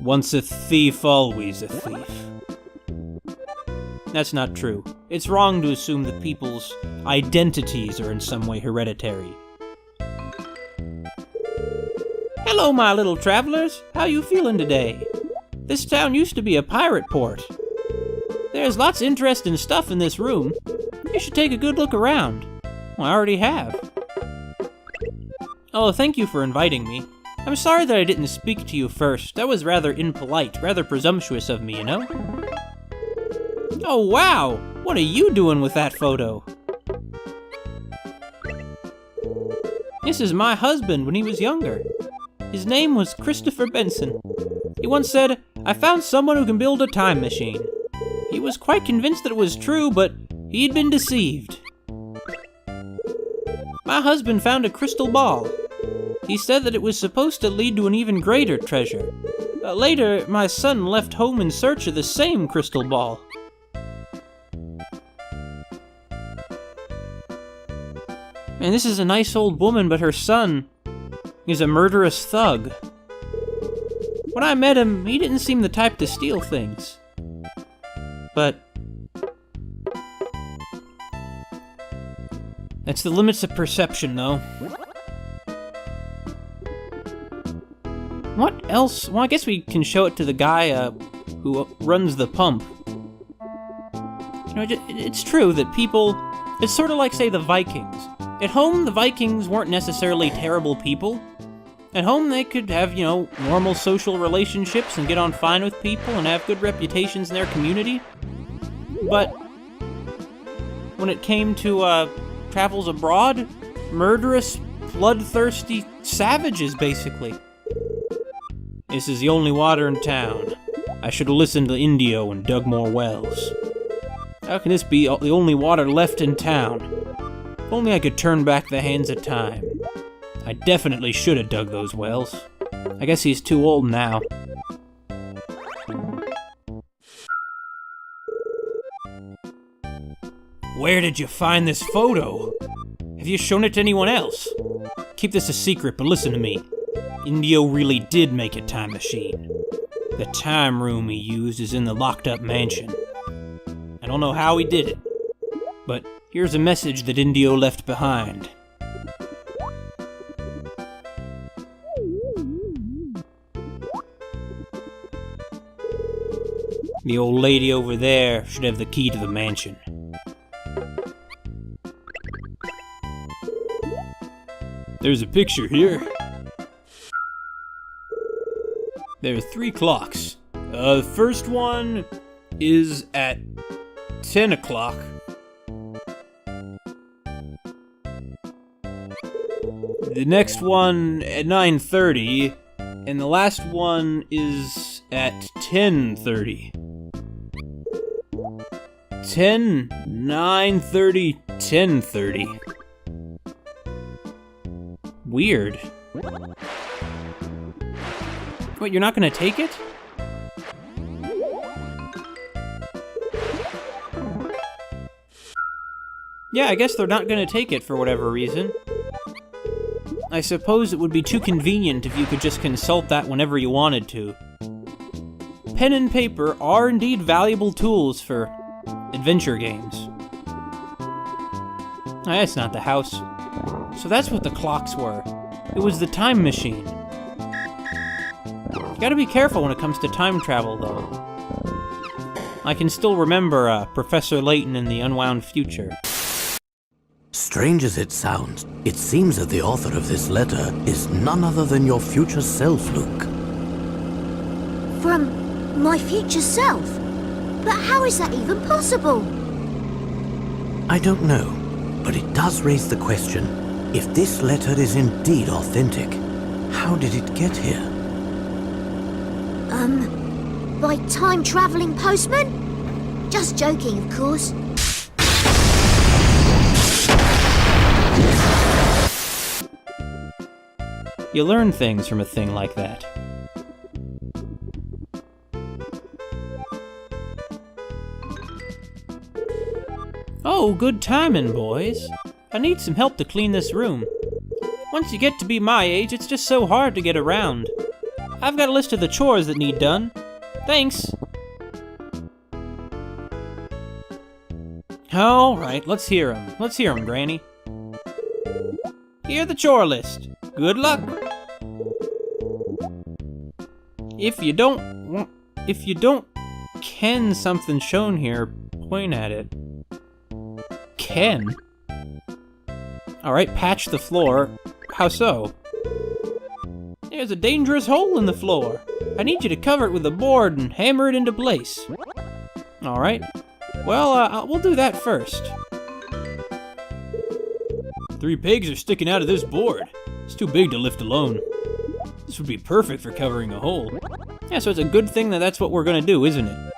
Once a thief, always a thief. That's not true. It's wrong to assume that people's identities are in some way hereditary. Hello, my little travelers. How you feeling today? This town used to be a pirate port. There's lots of interesting stuff in this room. You should take a good look around. Well, I already have. Oh, thank you for inviting me. I'm sorry that I didn't speak to you first. That was rather impolite, rather presumptuous of me, you know? Oh, wow! What are you doing with that photo? This is my husband when he was younger. His name was Christopher Benson. He once said, "I found someone who can build a time machine." He was quite convinced that it was true, but he'd been deceived. My husband found a crystal ball. He said that it was supposed to lead to an even greater treasure. Later, my son left home in search of the same crystal ball. And this is a nice old woman, but her son is a murderous thug. When I met him, he didn't seem the type to steal things. But that's the limits of perception, though. What else? Well, I guess we can show it to the guy who runs the pump. You know, it's true that people... It's sort of like, say, the Vikings. At home, the Vikings weren't necessarily terrible people. At home, they could have, you know, normal social relationships and get on fine with people and have good reputations in their community. But when it came to travels abroad, murderous, bloodthirsty savages, basically. This is the only water in town. I should have listened to Indio and dug more wells. How can this be the only water left in town? If only I could turn back the hands of time. I definitely should have dug those wells. I guess he's too old now. Where did you find this photo? Have you shown it to anyone else? Keep this a secret, but listen to me. Indio really did make a time machine. The time room he used is in the locked-up mansion. I don't know how he did it, but here's a message that Indio left behind. The old lady over there should have the key to the mansion. There's a picture here. There are 3 clocks. The first one is at 10 o'clock. The next one at 9:30, and the last one is at 10:30. 10, 9:30, 10:30. Weird. Wait, you're not gonna take it? Yeah, I guess they're not gonna take it for whatever reason. I suppose it would be too convenient if you could just consult that whenever you wanted to. Pen and paper are indeed valuable tools for adventure games. Oh, that's not the house. So that's what the clocks were. It was the time machine. You gotta be careful when it comes to time travel, though. I can still remember Professor Layton in the Unwound Future. Strange as it sounds, it seems that the author of this letter is none other than your future self, Luke. From my future self? But how is that even possible? I don't know, but it does raise the question, if this letter is indeed authentic, how did it get here? By time-traveling postman? Just joking, of course. You learn things from a thing like that. Oh, good timing, boys. I need some help to clean this room. Once you get to be my age, it's just so hard to get around. I've got a list of the chores that need done. Thanks. Alright, let's hear 'em. Let's hear 'em, Granny. Hear the chore list. Good luck. If you don't ken something shown here, point at it. Ken? Alright, patch the floor. How so? There's a dangerous hole in the floor. I need you to cover it with a board and hammer it into place. Alright. Well, we'll do that first. 3 pegs are sticking out of this board. It's too big to lift alone. This would be perfect for covering a hole. Yeah, so it's a good thing that that's what we're gonna do, isn't it?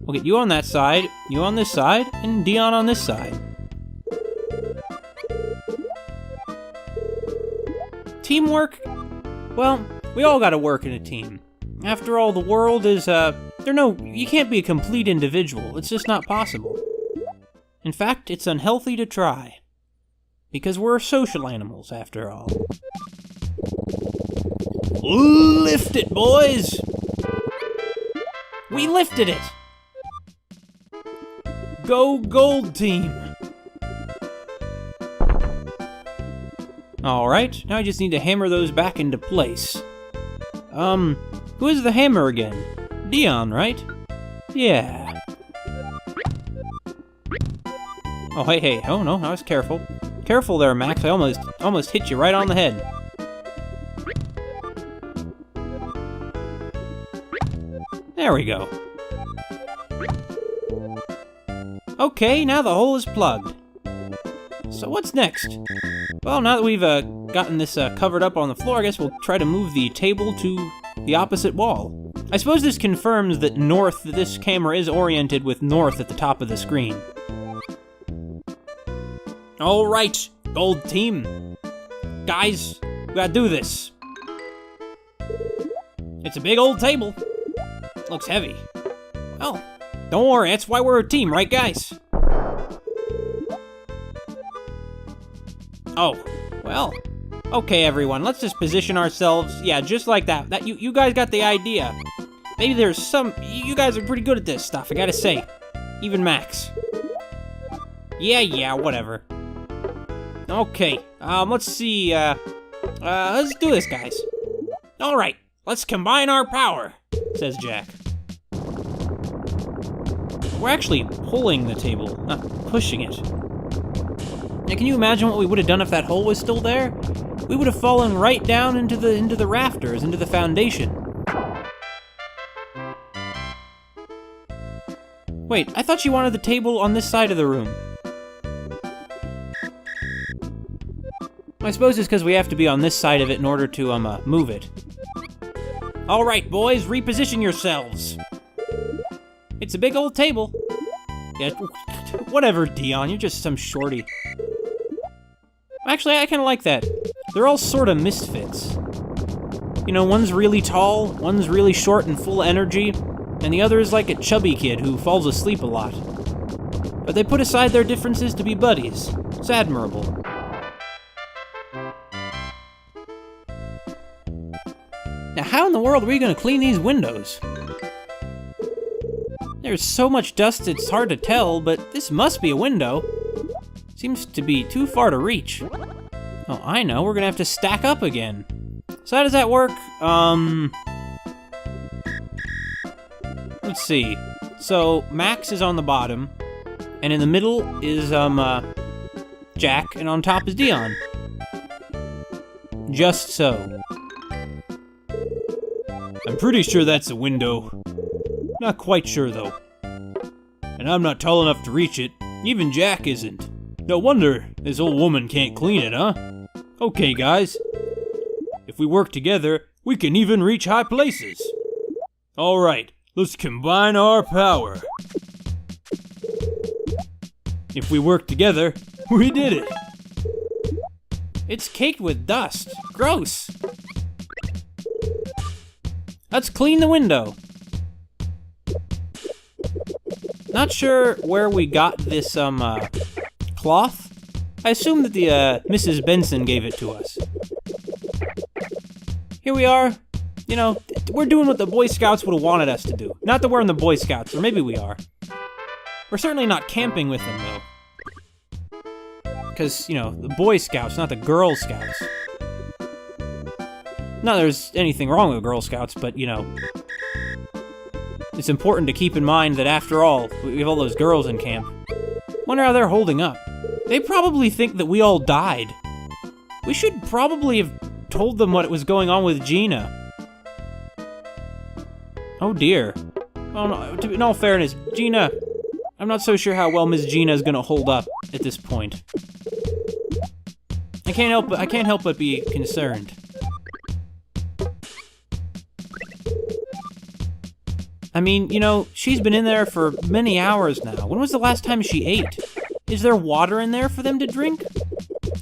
We'll get you on that side, you on this side, and Dion on this side. Teamwork? Well, we all gotta work in a team. After all, the world is, you can't be a complete individual. It's just not possible. In fact, it's unhealthy to try. Because we're social animals, after all. Lift it, boys! We lifted it! Go Gold Team! Alright, now I just need to hammer those back into place. Who is the hammer again? Dion, right? Yeah. Oh, hey, oh no, I was careful. Careful there, Max, I almost hit you right on the head. There we go. Okay, now the hole is plugged. So what's next? Well, now that we've gotten this covered up on the floor, I guess we'll try to move the table to the opposite wall. I suppose this confirms that this camera is oriented with north at the top of the screen. Alright, Gold Team. Guys, we gotta do this. It's a big old table. Looks heavy. Well, don't worry, that's why we're a team, right guys? Oh, well. Okay, everyone, let's just position ourselves. Yeah, just like that. You guys got the idea. Maybe there's some... You guys are pretty good at this stuff, I gotta say. Even Max. Yeah, whatever. Okay, let's see, let's do this, guys. Alright, let's combine our power, says Jack. We're actually pulling the table, not pushing it. Now, can you imagine what we would have done if that hole was still there? We would have fallen right down into the rafters, into the foundation. Wait, I thought you wanted the table on this side of the room. I suppose it's because we have to be on this side of it in order to, move it. Alright, boys, reposition yourselves. It's a big old table. Yeah, whatever, Dion, you're just some shorty. Actually, I kinda like that. They're all sorta misfits. You know, one's really tall, one's really short and full of energy, and the other is like a chubby kid who falls asleep a lot. But they put aside their differences to be buddies. It's admirable. Now, how in the world are we gonna clean these windows? There's so much dust it's hard to tell, but this must be a window. Seems to be too far to reach. Oh, I know, we're gonna have to stack up again. So how does that work? Let's see. So, Max is on the bottom, and in the middle is, Jack, and on top is Dion. Just so. I'm pretty sure that's a window. Not quite sure, though. And I'm not tall enough to reach it. Even Jack isn't. No wonder this old woman can't clean it, huh? Okay, guys. If we work together, we can even reach high places. Alright, let's combine our power. If we work together, we did it. It's caked with dust. Gross. Let's clean the window. Not sure where we got this, cloth. I assume that the, Mrs. Benson gave it to us. Here we are. You know, we're doing what the Boy Scouts would have wanted us to do. Not that we're in the Boy Scouts, or maybe we are. We're certainly not camping with them, though. Because, you know, the Boy Scouts, not the Girl Scouts. Not that there's anything wrong with Girl Scouts, but, you know, it's important to keep in mind that after all, we have all those girls in camp. Wonder how they're holding up. They probably think that we all died. We should probably have told them what was going on with Gina. Oh dear. Oh, no, in all fairness, Gina, I'm not so sure how well Miss Gina is gonna hold up at this point. I can't help but be concerned. I mean, you know, she's been in there for many hours now. When was the last time she ate? Is there water in there for them to drink?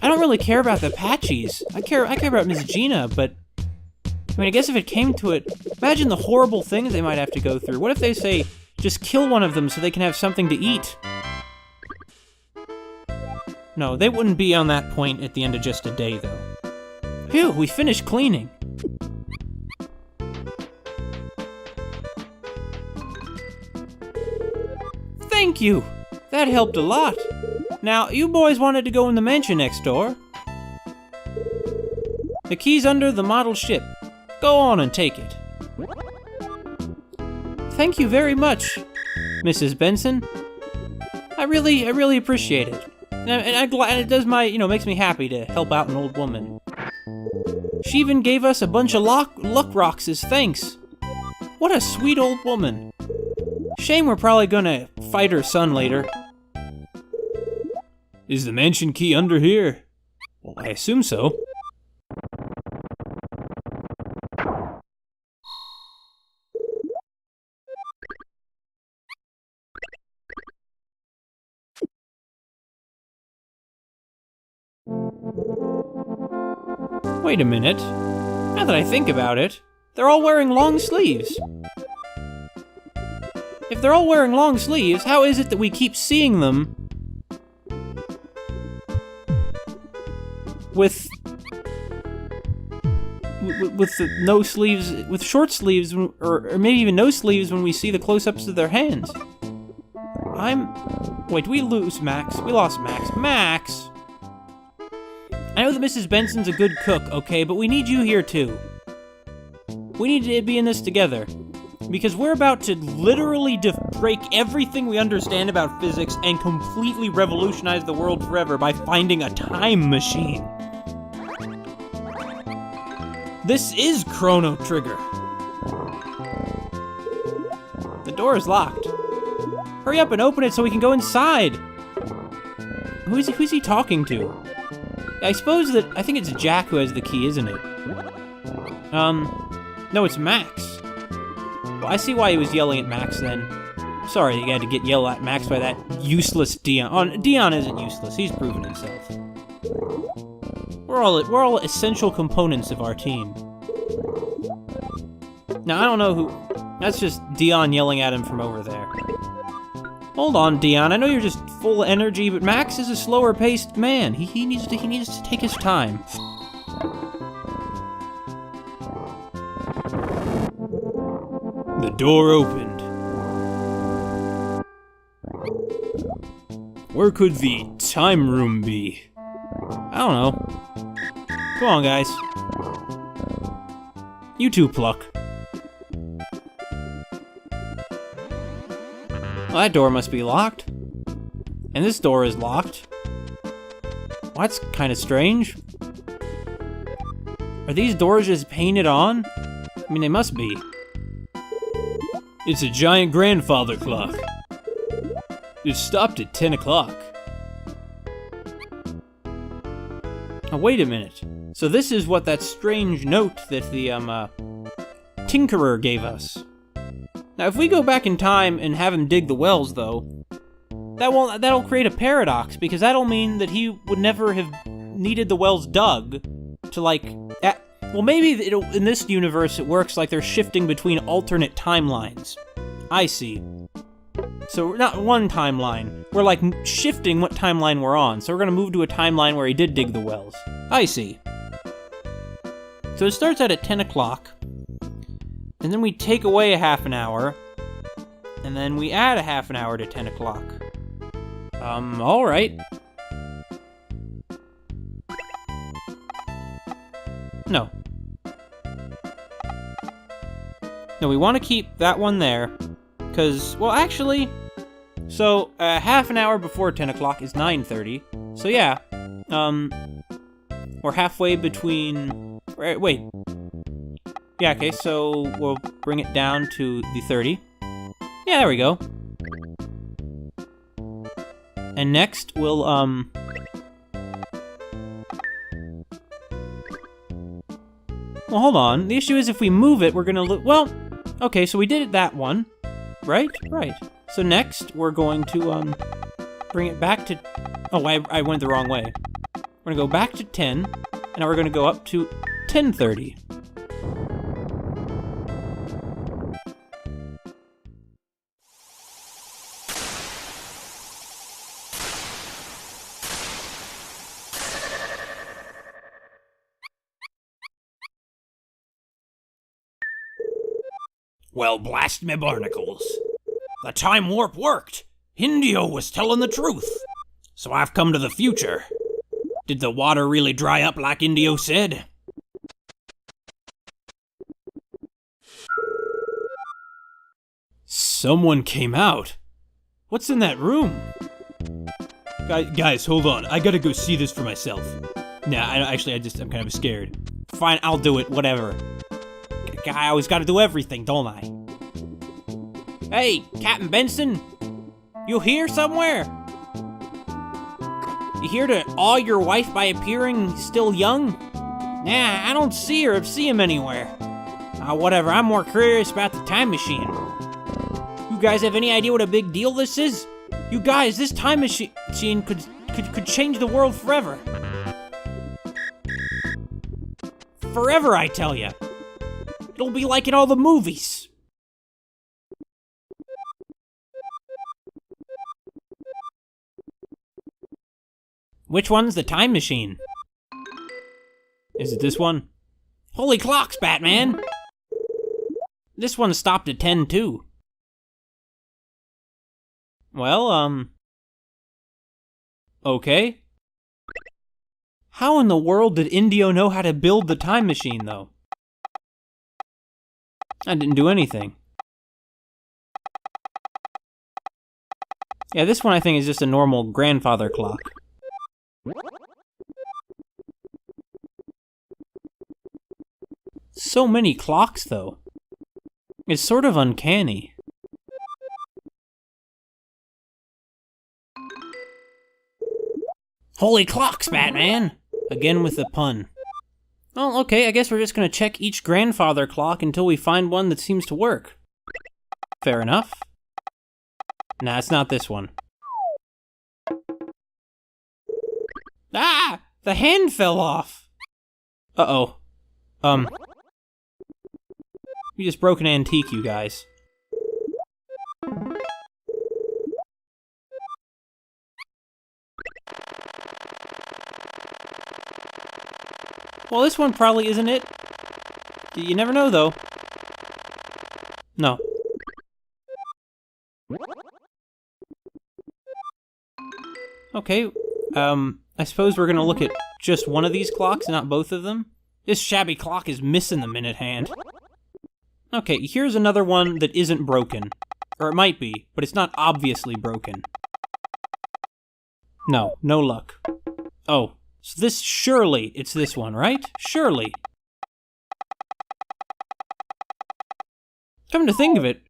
I don't really care about the Apaches. I care about Miss Gina, but... I mean, I guess if it came to it, imagine the horrible things they might have to go through. What if they say, just kill one of them so they can have something to eat? No, they wouldn't be on that point at the end of just a day, though. Phew, we finished cleaning. Thank you! That helped a lot. Now, you boys wanted to go in the mansion next door. The key's under the model ship. Go on and take it. Thank you very much, Mrs. Benson. I really appreciate it. And it does makes me happy to help out an old woman. She even gave us a bunch of luck rocks as thanks. What a sweet old woman. Shame we're probably gonna fight her son later. Is the mansion key under here? Well, I assume so. Wait a minute. Now that I think about it, They're all wearing long sleeves. If they're all wearing long sleeves, how is it that we keep seeing them with no sleeves, with short sleeves, or maybe even no sleeves when we see the close-ups of their hands? Wait, we lose Max. We lost Max. Max! I know that Mrs. Benson's a good cook, okay, but we need you here too. We need to be in this together. Because we're about to literally break everything we understand about physics and completely revolutionize the world forever by finding a time machine. This is Chrono Trigger. The door is locked. Hurry up and open it so we can go inside. Who's he talking to? I think it's Jack who has the key, isn't it? No, it's Max. Well, I see why he was yelling at Max then. Sorry you had to get yelled at Max by that useless Dion. Oh, Dion isn't useless, he's proven himself. We're all essential components of our team. Now, I don't know who... That's just Dion yelling at him from over there. Hold on, Dion. I know you're just full of energy, but Max is a slower-paced man. He needs to take his time. The door opened. Where could the time room be? I don't know. Come on, guys. You two pluck. Well, that door must be locked. And this door is locked. Well, that's kind of strange. Are these doors just painted on? I mean, they must be. It's a giant grandfather clock. It stopped at 10 o'clock. Oh, wait a minute. So this is what that strange note that the, Tinkerer gave us. Now, if we go back in time and have him dig the wells, though, that'll create a paradox, because that'll mean that he would never have needed the wells dug to, like... Well, maybe in this universe it works like they're shifting between alternate timelines. I see. So we're not one timeline. We're like shifting what timeline we're on. So we're gonna move to a timeline where he did dig the wells. I see. So it starts out at 10 o'clock. And then we take away a half an hour. And then we add a half an hour to 10 o'clock. Alright. No. No, we want to keep that one there, because, well, actually, so, half an hour before 10 o'clock is 9:30, so yeah, we're halfway between, wait, yeah, okay, so we'll bring it down to the 30, yeah, there we go, and next we'll, well, hold on. The issue is if we move it, we're gonna well, okay, so we did it that one, right? Right. So next, we're going to, bring it back to... Oh, I went the wrong way. We're gonna go back to 10, and now we're gonna go up to 10:30. Well, blast me barnacles. The time warp worked. Indio was telling the truth. So I've come to the future. Did the water really dry up like Indio said? Someone came out. What's in that room? Guys, hold on. I gotta go see this for myself. Nah, I'm kind of scared. Fine, I'll do it, whatever. I always gotta do everything, don't I? Hey, Captain Benson! You here somewhere? You here to awe your wife by appearing still young? Nah, I don't see her or see him anywhere. Whatever, I'm more curious about the time machine. You guys have any idea what a big deal this is? You guys, this time machine could change the world forever. Forever, I tell ya. It'll be like in all the movies. Which one's the time machine? Is it this one? Holy clocks, Batman! This one stopped at 10 too. Well, okay. How in the world did Indio know how to build the time machine, though? I didn't do anything. Yeah, this one I think is just a normal grandfather clock. So many clocks, though. It's sort of uncanny. Holy clocks, Batman! Again with the pun. Well, okay, I guess we're just gonna check each grandfather clock until we find one that seems to work. Fair enough. Nah, it's not this one. Ah! The hand fell off! Uh-oh. We just broke an antique, you guys. Well, this one probably isn't it. You never know, though. No. Okay, I suppose we're gonna look at just one of these clocks, not both of them. This shabby clock is missing the minute hand. Okay, here's another one that isn't broken. Or it might be, but it's not obviously broken. No, no luck. Oh, so this, surely it's this one, right? Surely. Come to think of it,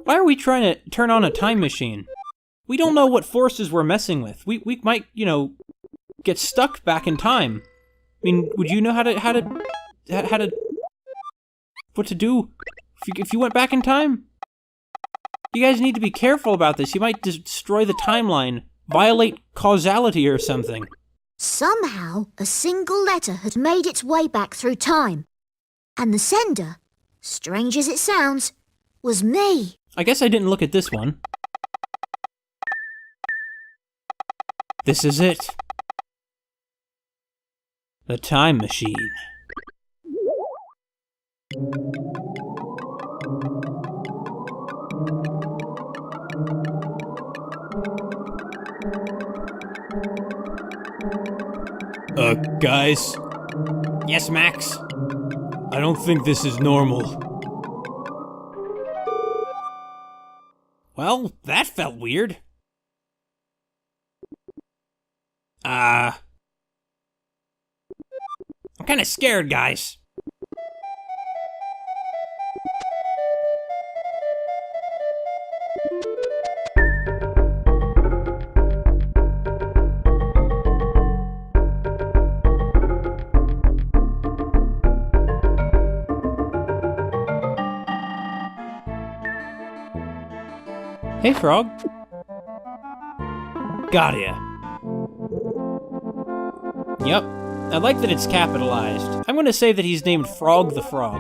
why are we trying to turn on a time machine? We don't know what forces we're messing with. We might, you know, get stuck back in time. I mean, would you know what to do if you went back in time? You guys need to be careful about this. You might destroy the timeline, violate causality or something. Somehow, a single letter had made its way back through time. And the sender, strange as it sounds, was me. I guess I didn't look at this one. This is it. The time machine. Guys? Yes, Max? I don't think this is normal. Well, that felt weird. I'm kinda scared, guys. Hey, Frog. Got ya. Yep. I like that it's capitalized. I'm gonna say that he's named Frog the Frog.